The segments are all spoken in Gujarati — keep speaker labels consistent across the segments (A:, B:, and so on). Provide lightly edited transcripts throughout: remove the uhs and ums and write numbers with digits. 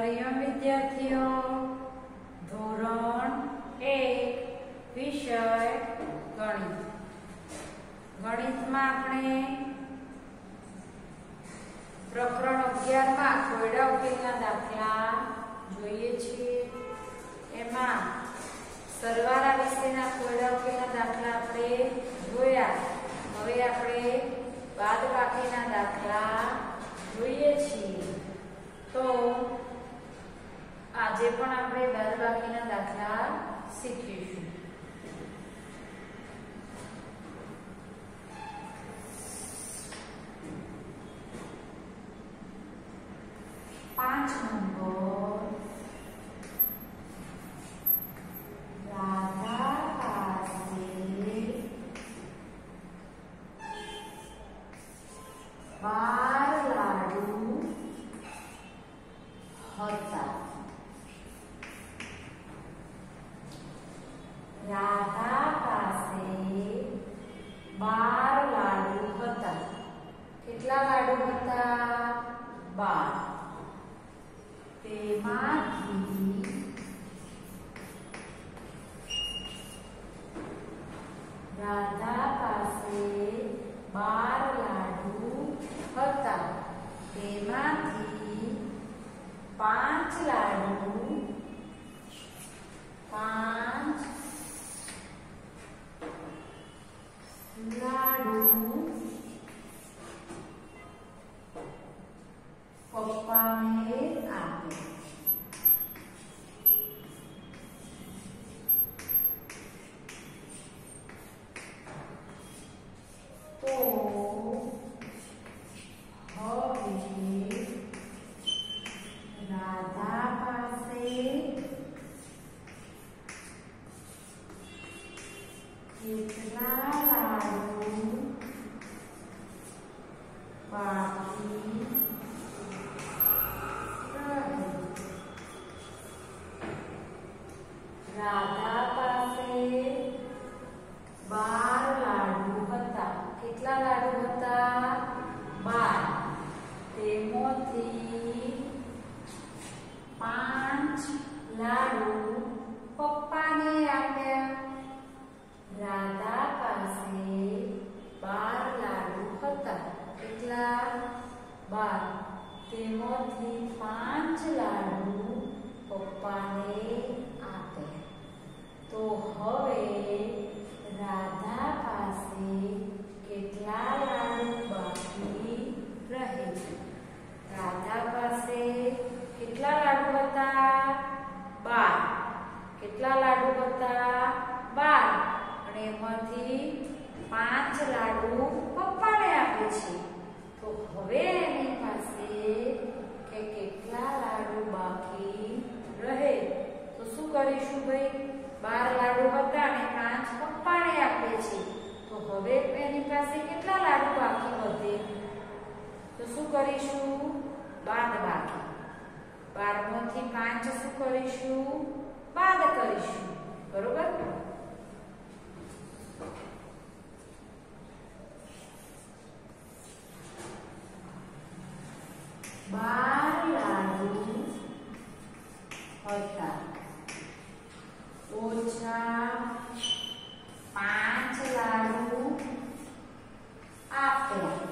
A: હરિઓમ વિદ્યાર્થીઓ, ધોરણ 1 વિષય ગણિત. ગણિતમાં આપણે પ્રકરણ 11 માં કોયડા ઉકેલના દાખલા જોઈએ છીએ. એમાં સરવાળા વિશેના કોયડા ઉકેલના દાખલા આપણે જોયા. હવે આપણે બાદબાકીના દાખલા જોઈએ છીએ. તો આજે પણ આપણે બાદબાકીના દાખલા શીખીશું. પાંચ નંબર, રાધા પાસે 12 લાડુ હતા. રાધા પાસે 12 લાડુ હતા. કેટલા લાડુ હતા? 12. તેમાંથી રાધા પાસે 12 લાડુ હતા. તેમાંથી 5 લાડુ પપ્પાને આપે. તો હવે રાધા પાસે કેટલા લાડુ બાકી રહે? રાધા પાસે 12 લાડુ હતા. કેટલા લાડુ હતા? 12. તેમાંથી 5 લાડુ પપ્પાને આપ્યા. રાધા પાસે 12 લાડુ હતા. કેટલા? 12. તેમાંથી 5 લાડુ પપ્પાને આપ્યા. તો હવે રાધા પાસે કેટલા લાડુ બાકી રહે? રાધા પાસે કેટલા લાડુ હતા? 12. કેટલા લાડુ હતા? 12. અને એમાંથી 5 લાડુ પપ્પાને આપે છે. તો હવે એની પાસે કેટલા લાડુ બાકી રહે? તો શું કરીશું ભાઈ? 12 લાડુ હતા અને 5 પપ્પાને આપે છે. તો હવે એની પાસે કેટલા લાડુ બાકી વધે? તો શું કરીશું? બાદબાકી. 12 માંથી 5 શું કરીશું? બાદ કરીશું. બરોબર? બાર લાડુ હતા ઓછા 5 લાડુ આપ્યા.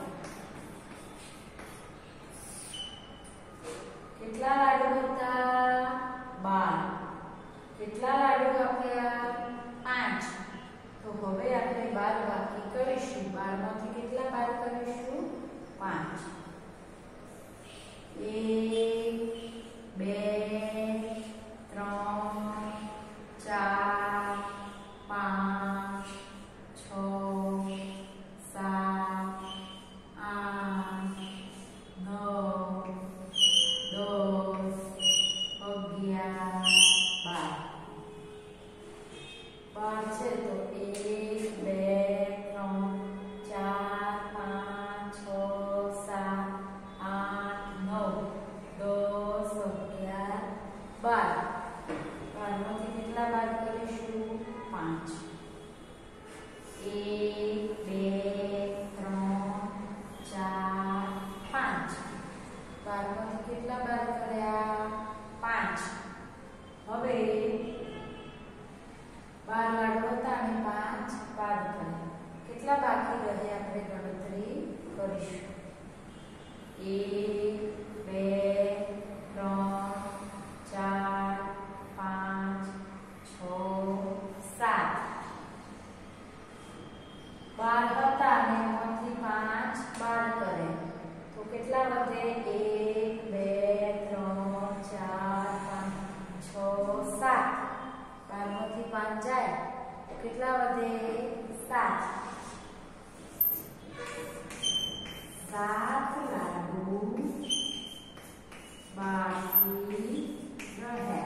A: કેટલા લાડુ હતા? 12. કેટલા લાડુ આપ્યા? 5. તો હવે આપણે બાદબાકી કરીશું. 12 માંથી કેટલા બાદ કરીશું? 5. 1 ગણીશું. 1 2 3 4 5 6 7 12 હતા અને એમાંથી 5 બાદ કરે તો કેટલા વધે? 1 2 3 4 5 6 7. 12 માંથી 5 જાય તો કેટલા વધે? 7. 7 લાડુ બાકી રહે.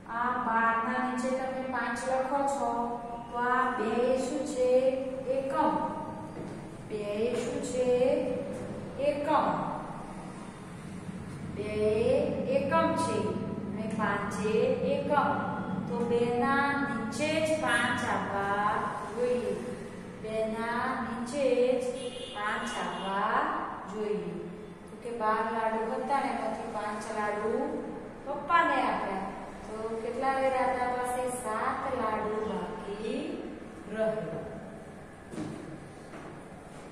A: આ 12 ના નીચે તમે 5 લખો છો તો આ 2 શું છે? એકમ. 2 શું છે? એકમ. 2 એકમ છે અને 5 એકમ. તો 2 ના નીચે જ 5 આવવા જોઈએ. 2 ના નીચે જ 5 આવવા જોઈએ. તો કે 12 લાડુ હતા ને એમાંથી 5 લાડુ પપ્પાને આપ્યા. તો કેટલા રહ્યા આપણા પાસે? 7 લાડુ બાકી રહ્યા.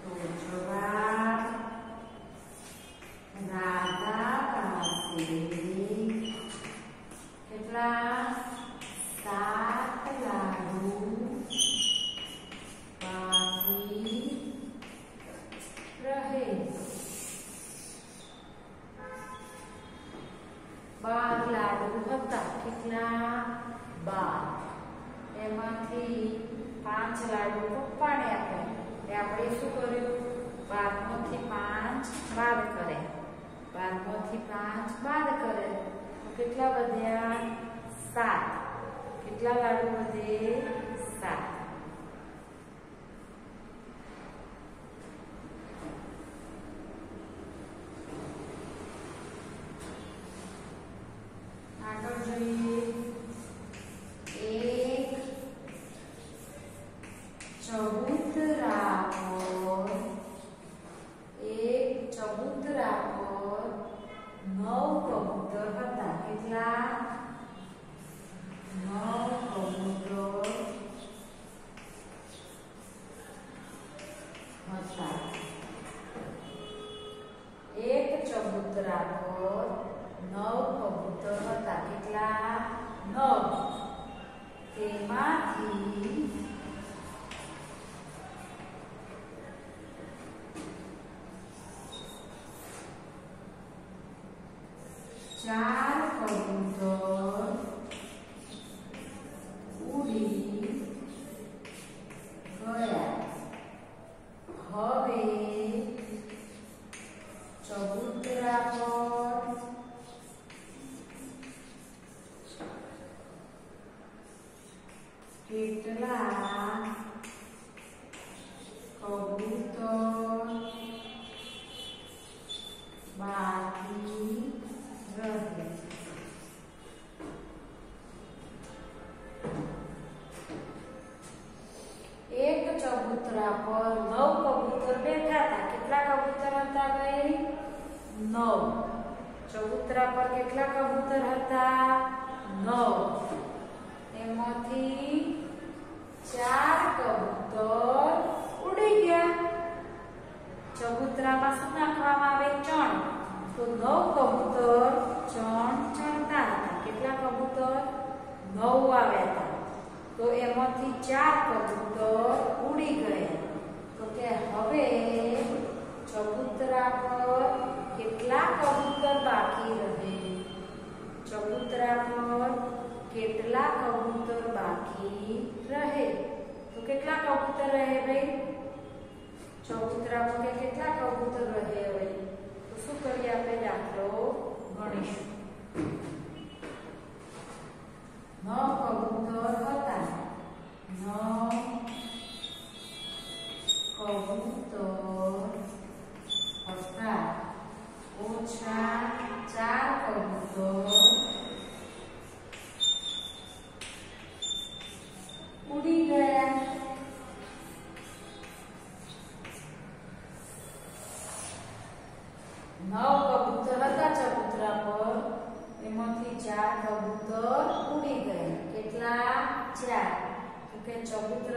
A: તો જવાબ રાધા પાસે કેટલા? 7 લાડુ બાકી રહે. 12 લાડુ હતા. કેટલા? 12. એમાંથી 5 લાડુ પપ્પાને આપ્યા. એ આપણે શું કર્યું? 12 માંથી 5 બાદ કરે. 12 માંથી 5 બાદ કરે તો કેટલા વધ્યા? 7. કેટલા લાડુ વધે? 7. આગળ જોઈએ. એક ચબૂતરા પર 9 કબૂતર હતા. કેટલા? 9 કબૂતર હતા. એક ચબૂતરા પર 9 કબૂતર હતા. કેટલા? 9. તેમાંથી 4 કબૂતર ઉડી ગયા. હવે ચબૂતરા પર કેટલા કબૂતર બાકી રહે? એક ચબૂતરા પર 9 કબૂતર બેઠા હતા. કેટલા કબૂતર હતા ભાઈ? 9. ચબૂતરા પર કેટલા કબૂતર હતા? 9. એમાંથી 4 કબૂતર ઉડી ગયા. ચબૂતરામાં શું નાખવામાં આવે? ચણ. તો 9 કબૂતર ચણતા હતા. કેટલા કબૂતર? 9 આવ્યા હતા. તો એમાંથી 4 કબૂતર ઉડી ગયા. તો કે હવે ચબૂતરા પર કેટલા કબૂતર બાકી રહે? ચબૂતરા પર કેટલા કબૂતર બાકી રહે? તો કેટલા કબૂતર રહે ભાઈ? ચબૂતરા પર કેટલા કબૂતર રહે? હવે તો શું કરીએ? આપણે દાખલો ગણીશું. 9 કબૂતર હતા. 9 કબૂતર હતા ઓછા 4 કબૂતર ઉડી ગયા. 9 કબૂતર હતા ચબૂતરા પર. એમાંથી 4 કબૂતર ઉડી ગયા. કેટલા? 4. તો કે ચબૂતરા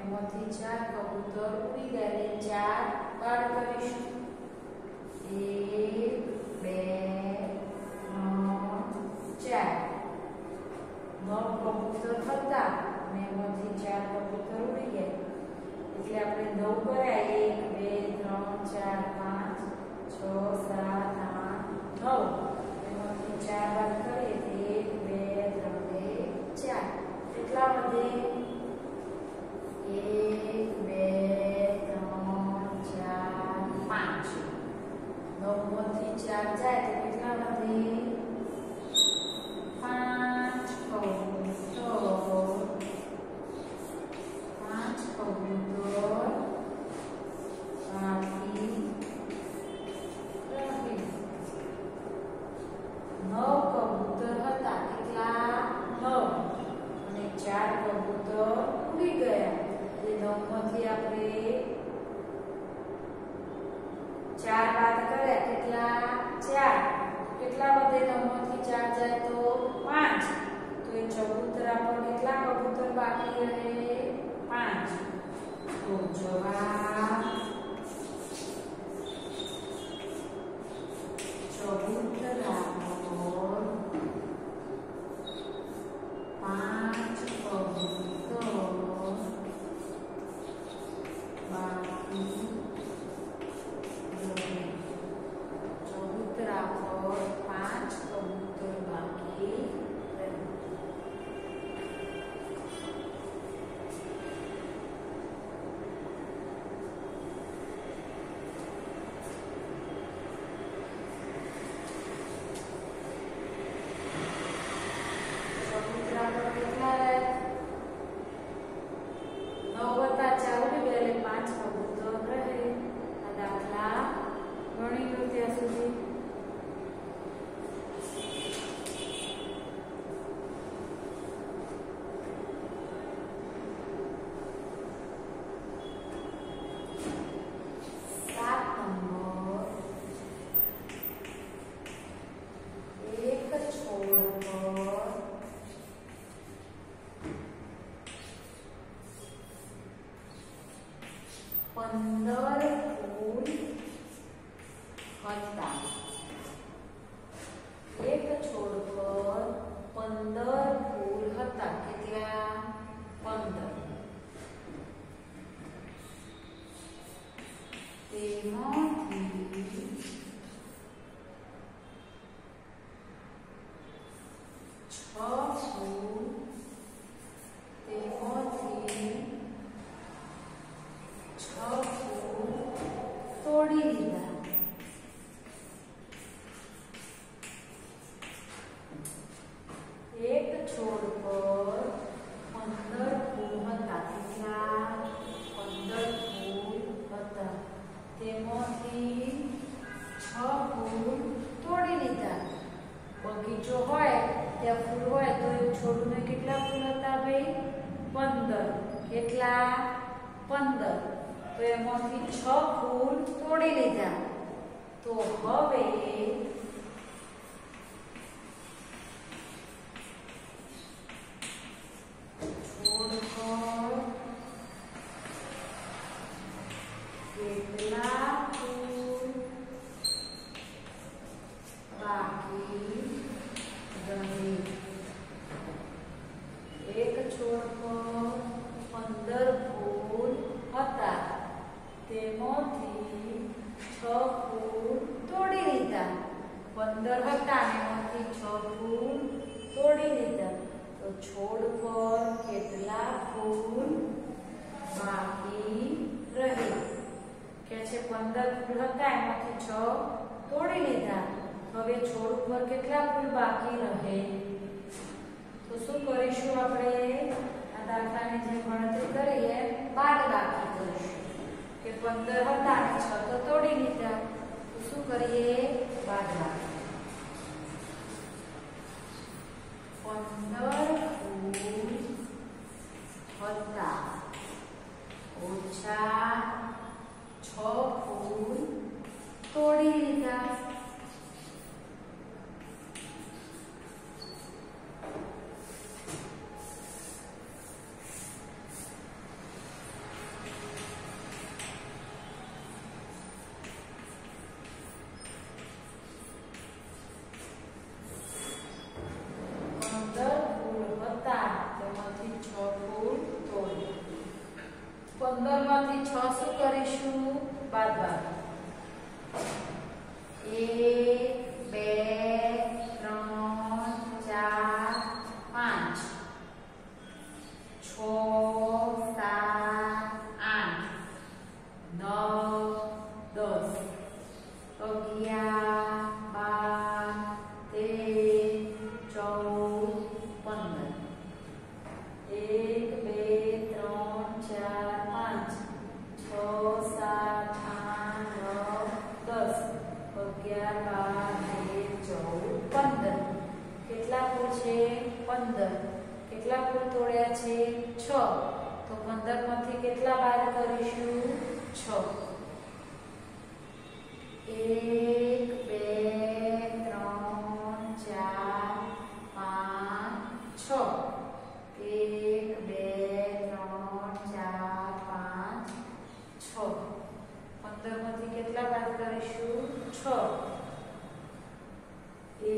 A: એમાંથી 4 કબૂતર ઉડી ગયા એટલે 4 બાર કરીશું 1 2 3 4 9 કબૂતર હતા અને એમાંથી 4 કબૂતર ઉડી ગયા એટલે આપણે 9 કર્યા 1 2 3 4 5 6 7 8 9 એમાંથી 4 બાદ કરીએ 1 2 3 4 કેટલા વધે 1 2 3 4 5 9 માંથી 4 જાય તો કેટલા વધે 5 કબૂતર બાકી રહે 9 કબૂતર હતા કેટલા 9 અને 4 કબૂતર ઉડી ગયા એટલે 9 માંથી આપણે 4 બાદ કર્યા કેટલા 4 કેટલા વધે 9 માંથી 4 જાય તો 5 તો એ ચબૂતરા પર કેટલા કબૂતર બાકી રહે 5 તો જવાબ ચબૂતરા પર 5 કબૂતર બાકી ચબૂતરા પર 5 કબૂતર બાકી એક છોડ પર 15 ફૂલ હતા કેટલા 15 તેમાંથી 6 ફૂલ તોડી લીધા એક છોડ પર 15 ફૂલ હતા કેટલા 15 ફૂલ હતા તેમાંથી 6 ફૂલ તોડી લીધા બગીચો હોય ત્યાં ફૂલ હોય તો એ છોડને કેટલા ફૂલ હતા ભાઈ 15 કેટલા 15 તો એમાંથી 6 ફૂલ તોડી લીધા તો હવે છોડ પર કેટલા ફૂલ બાકી રહે એક છોડ પર 15 ફૂલ હતા તેમાંથી 6 ફૂલ તોડી લીધા 15 હતા એમાંથી 6 ફૂલ તોડી લીધા તો છોડ પર કેટલા ફૂલ બાકી રહે કે છે 15 ફૂલ હતા એમાંથી 6 તોડી લીધા હવે છોડ પર કેટલા ફૂલ બાકી રહે તો શું કરીશું આપણે આ દાખલાની જે ગણતરી કરીએ બાદબાકી કરીશું કે 15 હતા અને 6 તો તોડી લીધા તો શું કરીએ બાદબાકી 15 ફૂલ હતા ઓછા 6 ફૂલ તોડી લીધા. તેમાંથી 6 ફૂલ તોડી. 15 માંથી 6 શું કરીશું? બાદબાકી 1 2 3 4 5 6 7 8 9 10 11 કેટલા ફૂલ છે? 15. કેટલા ફૂલ તોડ્યા છે? 6. તો 15 માંથી કેટલા બાદ કરીશું? 6. 1 2 3 4 5 6. 1 2 3 4 5 6. 15 માંથી કેટલા બાદ કરીશું? 6. 1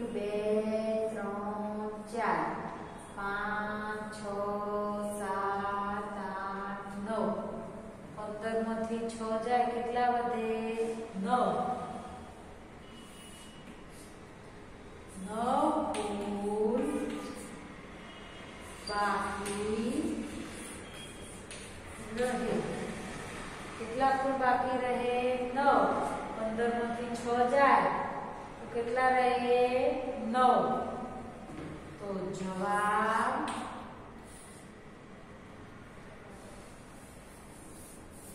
A: 2 3 4 5 6 7 8 9. 15 માંથી 6 જાય કેટલા વધે? 9. 9 ફૂલ બાકી રહે. કેટલા ફૂલ બાકી રહે? 9. 15 માંથી 6 જાય કેટલા રહે? 9. તો જવાબ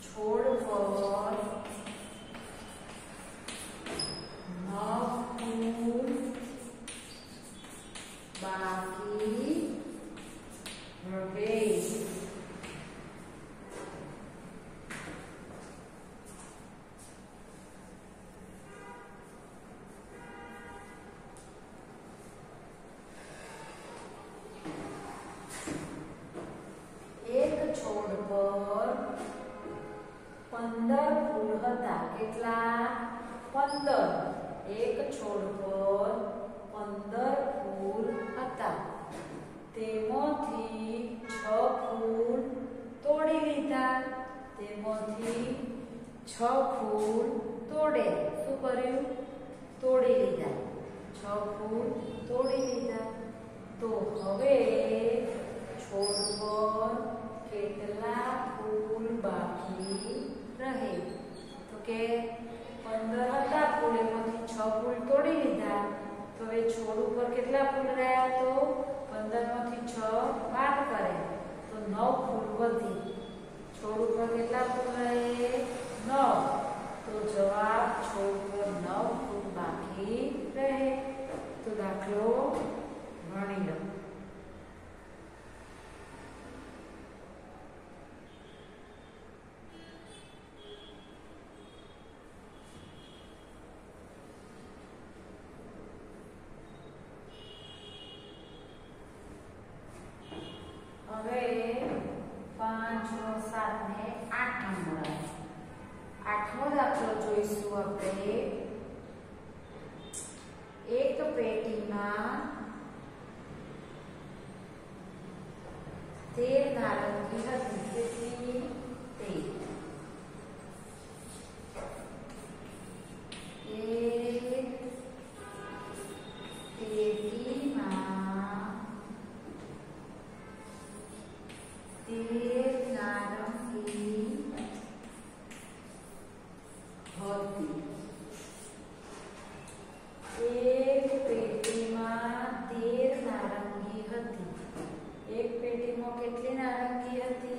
A: છોડ પર 9 ફૂલ બાકી રહે. છોડ પર 15 ફૂલ હતા. કેટલા? 15. એક છોડ પર 15 ફૂલ હતા. તેમાંથી 6 ફૂલ તોડી લીધા. તેમાંથી 6 ફૂલ તોડે. શું કર્યું? તોડી લીધા. 6 ફૂલ તોડી લીધા. તો હવે છોડ પર કેટલા ફૂલ બાકી રહે? તો કે 15 હતા ફૂલ એમાંથી 6 ફૂલ તોડી લીધા. તો હવે છોડ ઉપર કેટલા ફૂલ રહ્યા? તો 15 માંથી 6 બાદ કરે તો 9 ફૂલ વધી. છોડ ઉપર કેટલા ફૂલ રહે? 9. તો જવાબ છોડ પર 9 ફૂલ બાકી રહે. તો દાખલો ગણી લો. હવે 5 6 7 ને 8 નંબર. 8મો દાખલો જોઈશું આપણે. એક પેટીમાં 13 નારંગી હતી. કેટલી? 13. એક પેટીમાં 13 નારંગી હતી. એક પેટીમાં 13 નારંગી હતી. એક પેટીમાં કેટલી નારંગી હતી?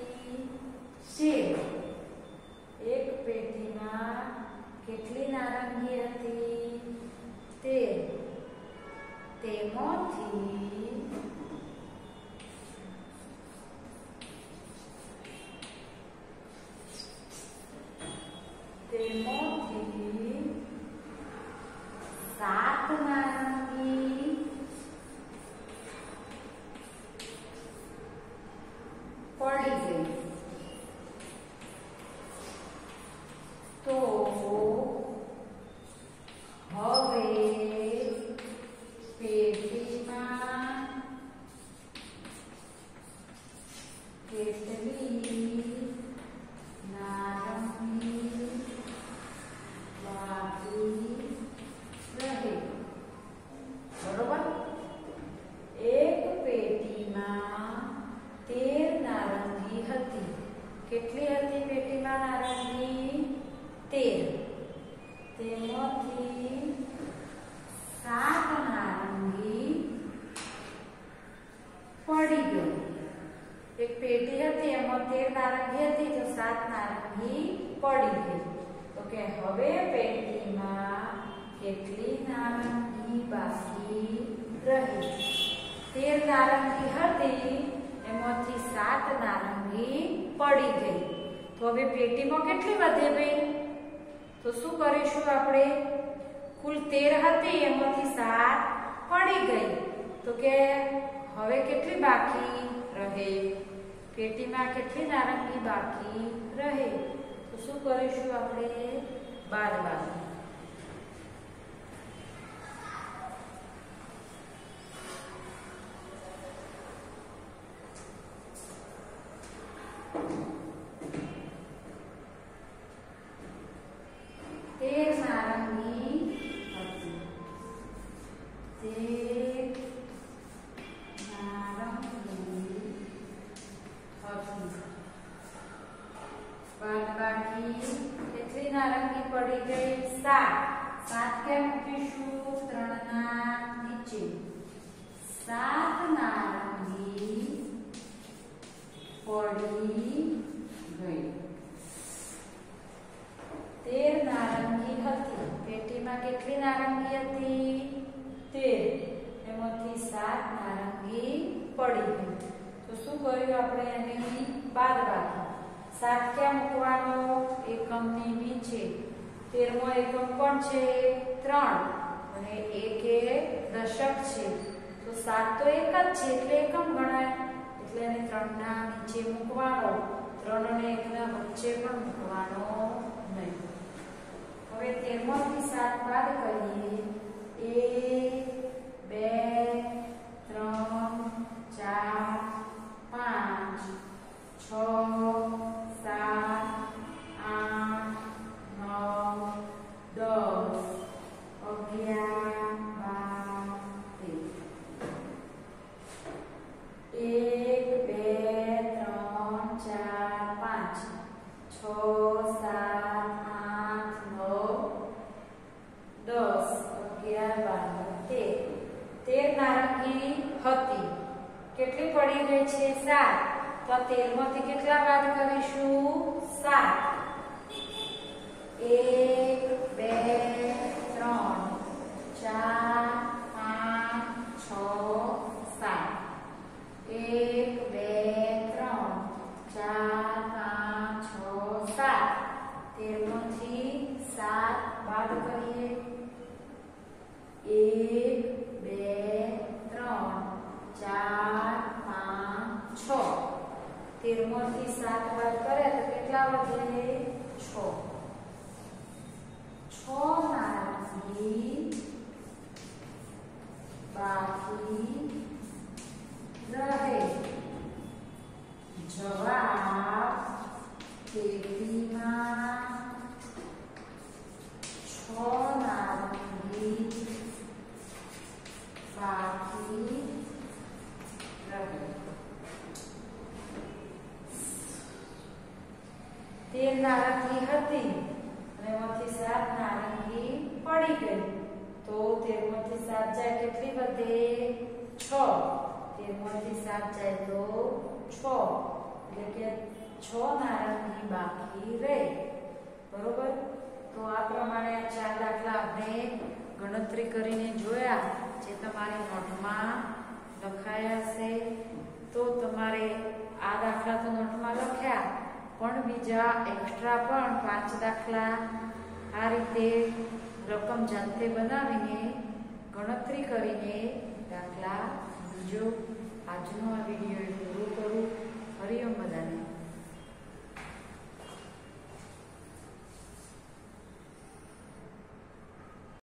A: નારંગી હતી એમાંથી 7 નારંગી પડી ગઈ. તો હવે પેટીમાં કેટલી વધે ભાઈ? તો શું કરીશું આપણે? કુલ 13 હતી એમાંથી 7 પડી ગઈ. તો કે હવે કેટલી બાકી રહે? પેટીમાં કેટલી નારંગી બાકી રહે? તો શું કરીશું આપણે? બાદબાકી. કેટલી નારંગી પડી ગઈ? 7. 7 કેમ મૂકીશું? 3 ના નીચે. 7 નારંગી પડી ગઈ. 13 નારંગી હતી. પેટીમાં કેટલી નારંગી હતી? 13. એમાંથી 7 નારંગી પડી ગઈ. તો શું કર્યું આપણે? એની બાદબાકી. 7 ક્યાં મૂકવાનો? એકમની નીચે. 13મો એકમ કોણ છે? 3. અને 1 એ દશક છે. તો 7 તો એક જ છે એટલે એકમ ગણાય. એટલે એને 3 ના નીચે મૂકવાનો. 3 અને 1 ના વચ્ચે પણ મૂકવાનો નહીં. હવે 13માંથી 7 બાદ કરીએ. 1 2 3 4 5 6 કેટલી પડી ગઈ છે? 7. તો 13માંથી કેટલા બાદ કરીશું? 7. 1 2 3 4 5 6 7. 1 2 3 4 5 6 7. 13માંથી 7 બાદ કરીએ. 1 2 3 4 5 6. 13માંથી 7 બાદ કરે તો કેટલા વધે? 6. 6 નારંગી બાકી રહે. જવાબ પેટીમાં 6 નારંગી બાકી રહે. 13 નારંગી હતી અને એમાંથી 7 નારંગી પડી ગઈ. તો 13માંથી 7 જાય કેટલી વધે? 6. 13માંથી 7 જાય તો 6. એટલે કે 6 નારંગી બાકી રહે. બરોબર? તો આ પ્રમાણે 4 દાખલા આપણે ગણતરી કરીને જોયા, જે તમારી નોટમાં લખાયા છે. તો તમારે આ દાખલા તો નોટમાં લખ્યા, પણ બીજા એક્સ્ટ્રા પણ 5 દાખલા આ રીતે રકમ જાતે બનાવીને ગણતરી કરીને દાખલા બીજો. આજનો આ વિડીયો પૂરો કરું. હરિઓમ બધાને.